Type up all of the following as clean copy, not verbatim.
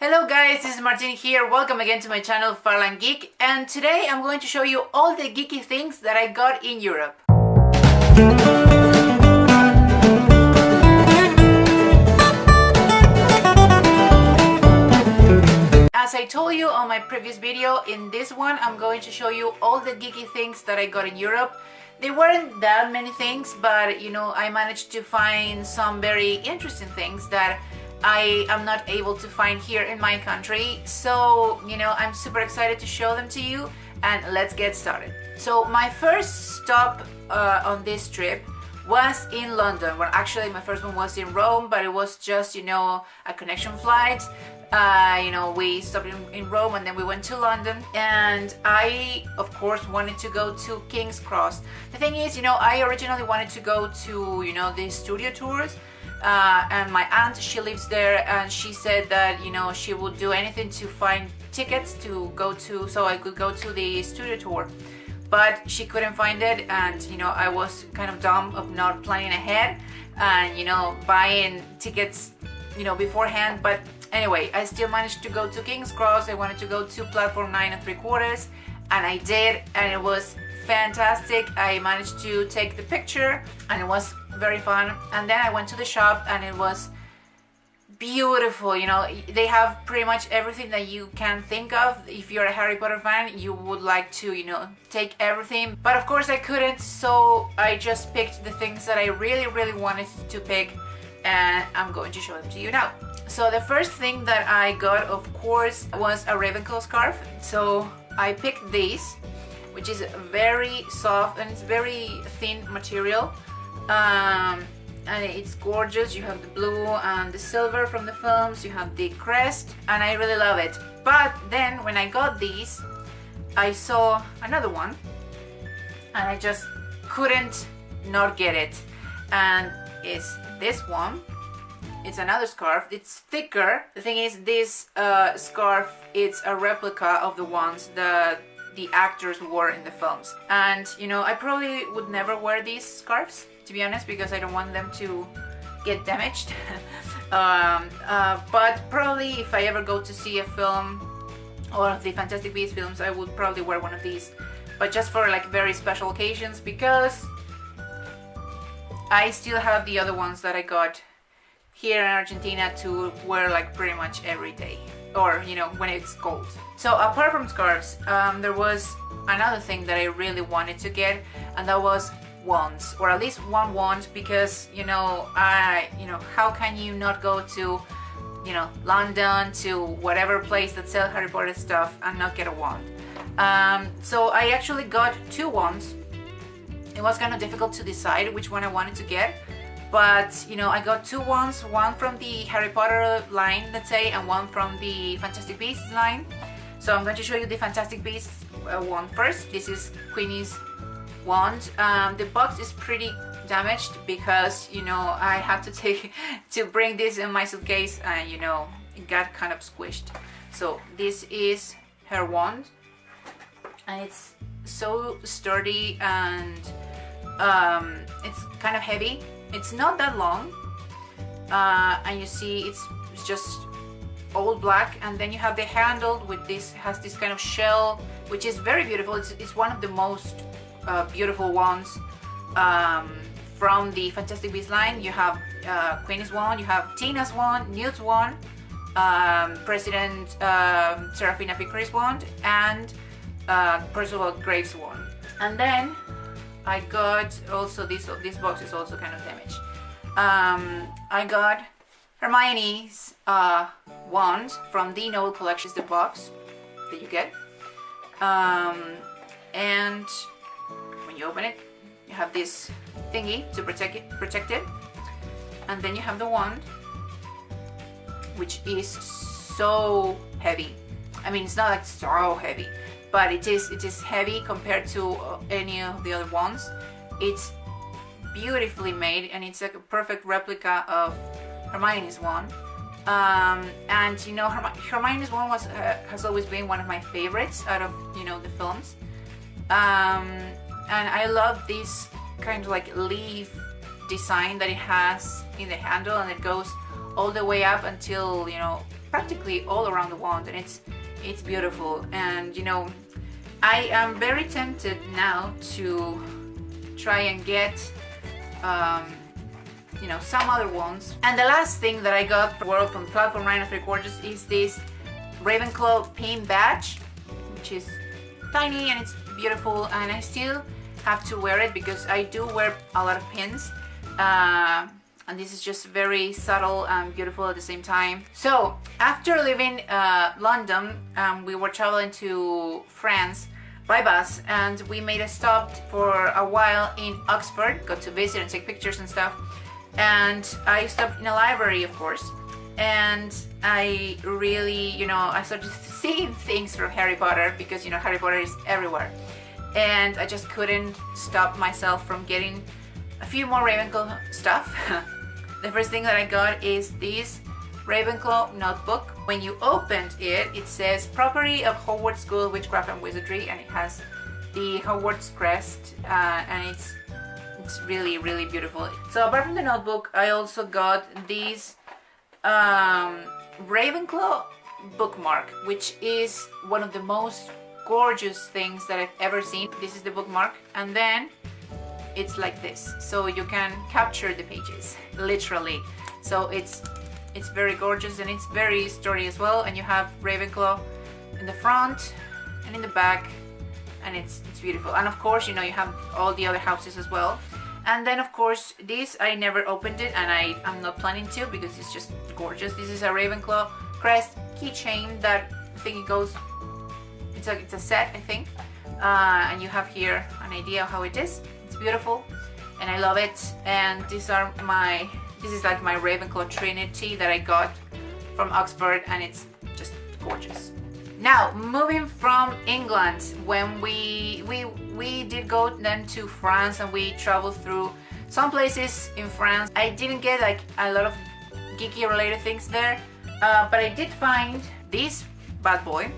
Hello guys, this is Martin here. Welcome again to my channel Farland Geek, and today I'm going to show you all the geeky things that I got in Europe. As I told you on my previous video, in this one I'm going to show you all the geeky things that I got in Europe. There weren't that many things, but I managed to find some very interesting things that I am not able to find here in my country. So, I'm super excited to show them to you, and let's get started. So my first stop on this trip was in London. Well, actually my first one was in Rome, but it was just, a connection flight. We stopped in Rome and then we went to London, and I of course wanted to go to King's Cross. The thing is, I originally wanted to go to, the studio tours, and my aunt, she lives there, and she said that, she would do anything to find tickets to go to, so I could go to the studio tour. But she couldn't find it, and I was kind of dumb of not planning ahead and buying tickets beforehand. But anyway, I still managed to go to King's Cross. I wanted to go to platform 9 3/4, and I did, and it was fantastic. I managed to take the picture and it was very fun. And then I went to the shop and it was beautiful. They have pretty much everything that you can think of. If you're a Harry Potter fan, you would like to take everything, but of course I couldn't, so I just picked the things that I really wanted to pick, and I'm going to show them to you now. So the first thing that I got, of course, was a Ravenclaw scarf. So I picked this, which is very soft and it's very thin material, and it's gorgeous. You have the blue and the silver from the films, you have the crest, and I really love it. But then when I got these, I saw another one and I just couldn't not get it, and it's this one. It's another scarf. It's thicker. The thing is, this scarf, it's a replica of the ones that the actors wore in the films. And I probably would never wear these scarves, to be honest, because I don't want them to get damaged. But probably if I ever go to see a film or the Fantastic Beasts films, I would probably wear one of these, but just for like very special occasions, because I still have the other ones that I got here in Argentina to wear like pretty much every day, or when it's cold. So apart from scarves, there was another thing that I really wanted to get, and that was wands, or at least one wand, because how can you not go to London, to whatever place that sells Harry Potter stuff, and not get a wand? So I actually got two wands. It was kind of difficult to decide which one I wanted to get, but I got two wands, one from the Harry Potter line, let's say, and one from the Fantastic Beasts line. So I'm going to show you the Fantastic Beasts wand first. This is Queenie's wand. The box is pretty damaged because I have to bring this in my suitcase, and it got kind of squished. So this is her wand, and it's so sturdy, and it's kind of heavy. It's not that long, and you see it's just all black, and then you have the handle with this, has this kind of shell, which is very beautiful. It's one of the most beautiful wands from the Fantastic Beasts line. You have Queenie's wand, you have Tina's wand, Newt's wand, President Serafina Pickry's wand, and Percival Graves wand. And then I got also this box is also kind of damaged. I got Hermione's wand from the Novel Collection, the box that you get, and when you open it, you have this thingy to protect it, and then you have the wand, which is so heavy. I mean, it's not like so heavy, but it is heavy compared to any of the other wands. It's beautifully made, and it's like a perfect replica of Hermione's wand. And Hermione's wand has always been one of my favorites out of the films. And I love this kind of like leaf design that it has in the handle, and it goes all the way up until practically all around the wand, and it's beautiful. And you know, I am very tempted now to try and get you know, some other ones. And the last thing that I got from World from Platform 9 3/4 is this Ravenclaw pin badge, which is tiny and it's beautiful, and I still have to wear it because I do wear a lot of pins, and this is just very subtle and beautiful at the same time. So after leaving London, we were traveling to France by bus, and we made a stop for a while in Oxford, got to visit and take pictures and stuff. And I stopped in a library, of course, and I really, you know, I started seeing things from Harry Potter because, you know, Harry Potter is everywhere. And I just couldn't stop myself from getting a few more Ravenclaw stuff. The first thing that I got is this Ravenclaw notebook. When you opened it, it says Property of Hogwarts School of Witchcraft and Wizardry, and it has the Hogwarts crest, and it's really, really beautiful. So apart from the notebook, I also got this Ravenclaw bookmark, which is one of the most gorgeous things that I've ever seen. This is the bookmark, and then it's like this, so you can capture the pages, literally. So it's very gorgeous, and it's very sturdy as well, and you have Ravenclaw in the front and in the back, and it's beautiful. And of course, you know, you have all the other houses as well. And then of course this, I never opened it, and I'm not planning to because it's just gorgeous. This is a Ravenclaw crest keychain that I think it goes, it's a set, I think, and you have here an idea of how it is. It's beautiful and I love it. And this is like my Ravenclaw Trinity that I got from Oxford, and it's just gorgeous. Now, moving from England, when we did go then to France, and we traveled through some places in France. I didn't get like a lot of geeky related things there, but I did find this bad boy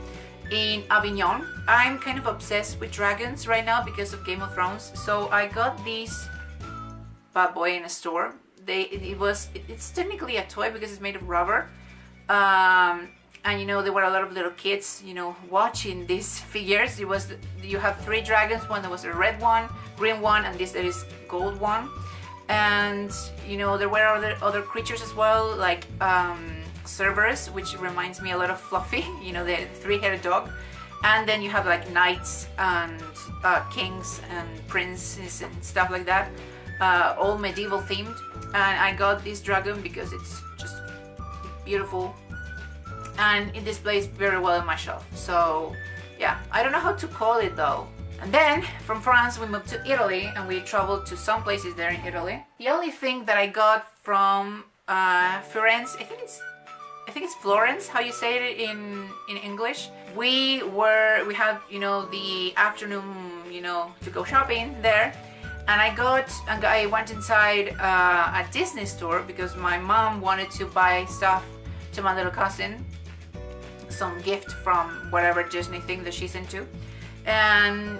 in Avignon. I'm kind of obsessed with dragons right now because of Game of Thrones, so I got this bad boy in a store. It's technically a toy because it's made of rubber. And you know, there were a lot of little kids, you know, watching these figures. You have 3 dragons, one that was a red one, green one, and this that is gold one. And you know, there were other creatures as well, like Cerberus, which reminds me a lot of Fluffy, you know, the 3-headed dog. And then you have like knights and kings and princes and stuff like that, all medieval themed. And I got this dragon because it's just beautiful, and it displays very well in my shelf. So yeah, I don't know how to call it though. And then from France we moved to Italy, and we traveled to some places there in Italy. The only thing that I got from Florence, I think it's Florence, how you say it in English. We had, you know, the afternoon, you know, to go shopping there. And I went inside a Disney store because my mom wanted to buy stuff to my little cousin, some gift from whatever Disney thing that she's into. And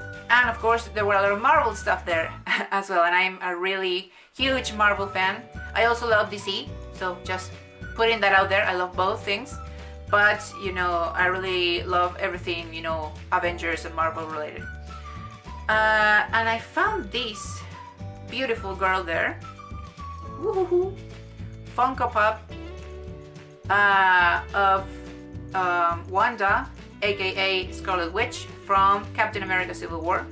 of course there were a lot of Marvel stuff there as well, and I'm a really huge Marvel fan. I also love DC, so just putting that out there. I love both things, but you know, I really love everything, you know, Avengers and Marvel related. And I found this beautiful girl there. Woohoo! Funko Pop of Wanda, aka Scarlet Witch, from Captain America Civil War.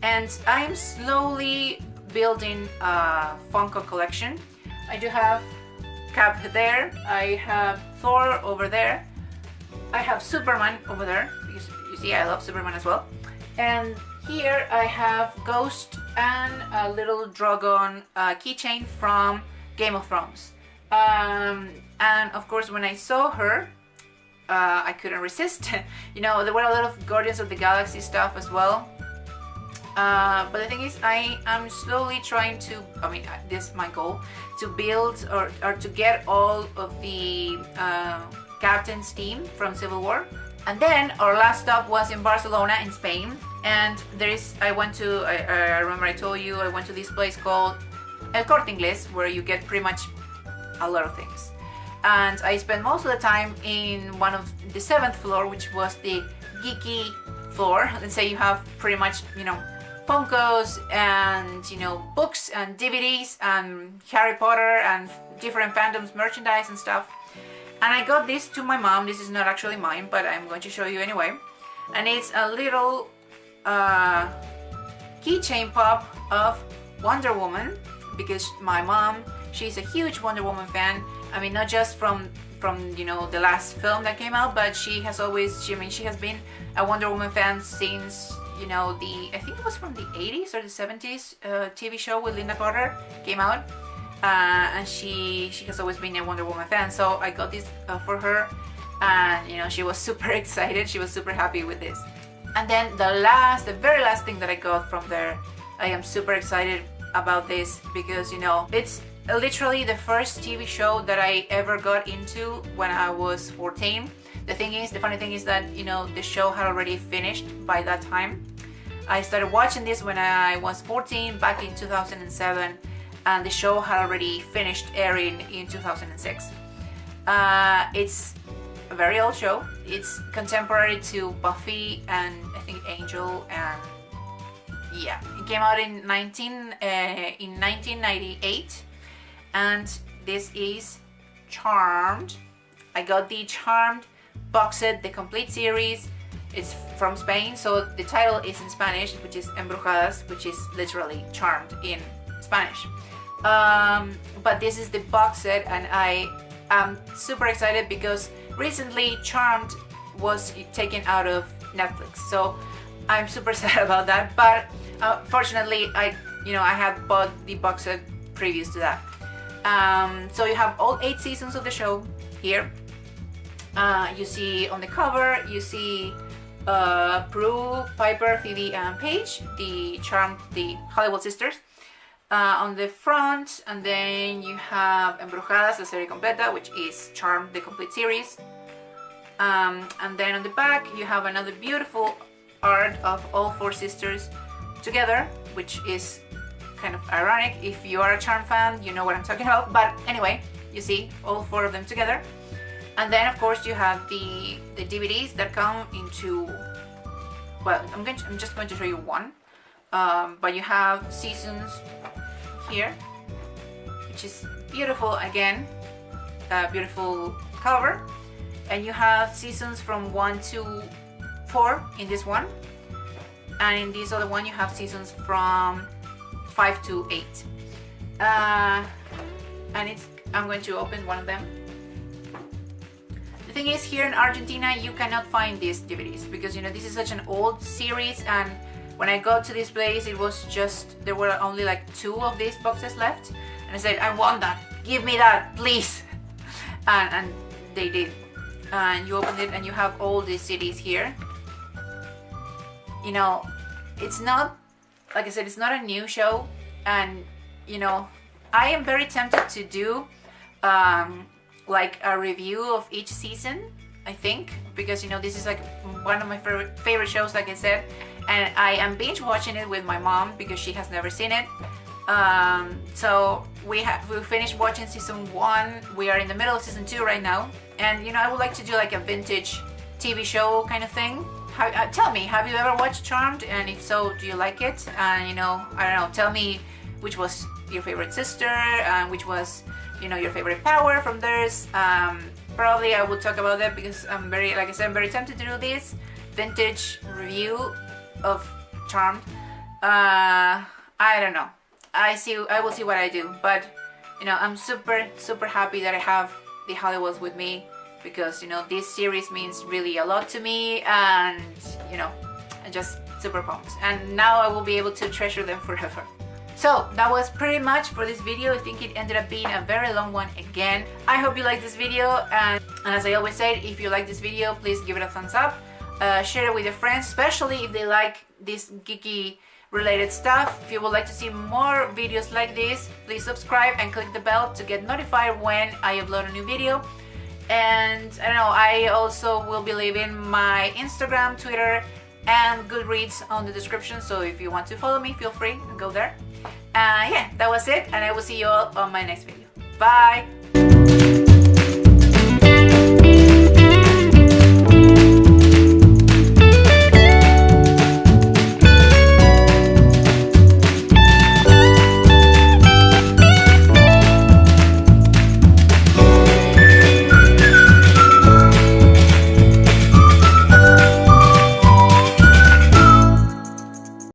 And I am slowly building a Funko collection. I do have Cap there, I have Thor over there, I have Superman over there, because you see I love Superman as well. And here I have Ghost and a little dragon keychain from Game of Thrones. And of course when I saw her, I couldn't resist. You know, there were a lot of Guardians of the Galaxy stuff as well. But the thing is, I am slowly trying to, I mean, this is my goal, to build or to get all of the Captain's team from Civil War. And then our last stop was in Barcelona in Spain. And I remember I told you, I went to this place called El Corte Inglés, where you get pretty much a lot of things. and I spent most of the time in one of the 7th floor, which was the geeky floor. Let's say you have pretty much, you know, Funkos and, you know, books and DVDs and Harry Potter and different fandoms merchandise and stuff. And I got this to my mom. This is not actually mine, but I'm going to show you anyway. And it's a little keychain pop of Wonder Woman, because my mom, she's a huge Wonder Woman fan. I mean, not just from you know, the last film that came out, but she has always, she has been a Wonder Woman fan since, you know, I think it was from the 80s or the 70s TV show with Linda Carter came out, and she has always been a Wonder Woman fan. So I got this for her, and you know, she was super excited. She was super happy with this. And then the very last thing that I got from there, I am super excited about this because, you know, it's literally the first TV show that I ever got into when I was 14. The funny thing is that, you know, the show had already finished by that time. I started watching this when I was 14 back in 2007, and the show had already finished airing in 2006. It's a very old show. It's contemporary to Buffy and I think Angel, and yeah, it came out in 1998, and this is Charmed. I got the Charmed box set, the complete series. It's from Spain, so the title is in Spanish, which is Embrujadas, which is literally Charmed in Spanish. But this is the box set, and I am super excited because recently Charmed was taken out of Netflix, so I'm super sad about that. But fortunately, I had bought the box set previous to that. So you have all 8 seasons of the show here. You see on the cover, you see Prue, Piper, Phoebe, and Paige, the Hollywood sisters, on the front, and then you have Embrujadas, la serie completa, which is Charmed, the complete series. And then on the back, you have another beautiful art of all 4 sisters together, which is kind of ironic. If you are a Charmed fan, you know what I'm talking about. But anyway, you see all 4 of them together. And then of course you have the DVDs that come into, well, I'm just going to show you one, but you have seasons here, which is beautiful again, beautiful cover, and you have seasons from 1 to 4 in this one, and in this other one you have seasons from 5 to 8, and I'm going to open one of them. The thing is, here in Argentina you cannot find these DVDs because, you know, this is such an old series, and when I got to this place it was just, there were only like 2 of these boxes left, and I said, I want that, give me that, please. And they did. And you open it and you have all these CDs here. You know, it's not, like I said, it's not a new show, and you know, I am very tempted to do like a review of each season, I think, because, you know, this is like one of my favorite shows, like I said, and I am binge watching it with my mom because she has never seen it. So we finished watching season 1. We are in the middle of season 2 right now, and you know, I would like to do like a vintage TV show kind of thing. Tell me, have you ever watched Charmed, and if so, do you like it? And you know, I don't know, tell me which was your favorite sister and which was, you know, your favorite power from theirs. Probably I will talk about that because I'm very, like I said, I'm very tempted to do this vintage review of Charmed. I don't know. I will see what I do, but you know, I'm super happy that I have the Hollywoods with me, because, you know, this series means really a lot to me, and you know, I'm just super pumped, and now I will be able to treasure them forever. So that was pretty much for this video. I think it ended up being a very long one again. I hope you liked this video, and as I always say, if you like this video, please give it a thumbs up, share it with your friends, especially if they like this geeky related stuff. If you would like to see more videos like this, please subscribe and click the bell to get notified when I upload a new video. And I don't know, I also will be leaving my Instagram, Twitter, and Goodreads on the description, so if you want to follow me, feel free and go there. Yeah, that was it, and I will see you all on my next video. Bye!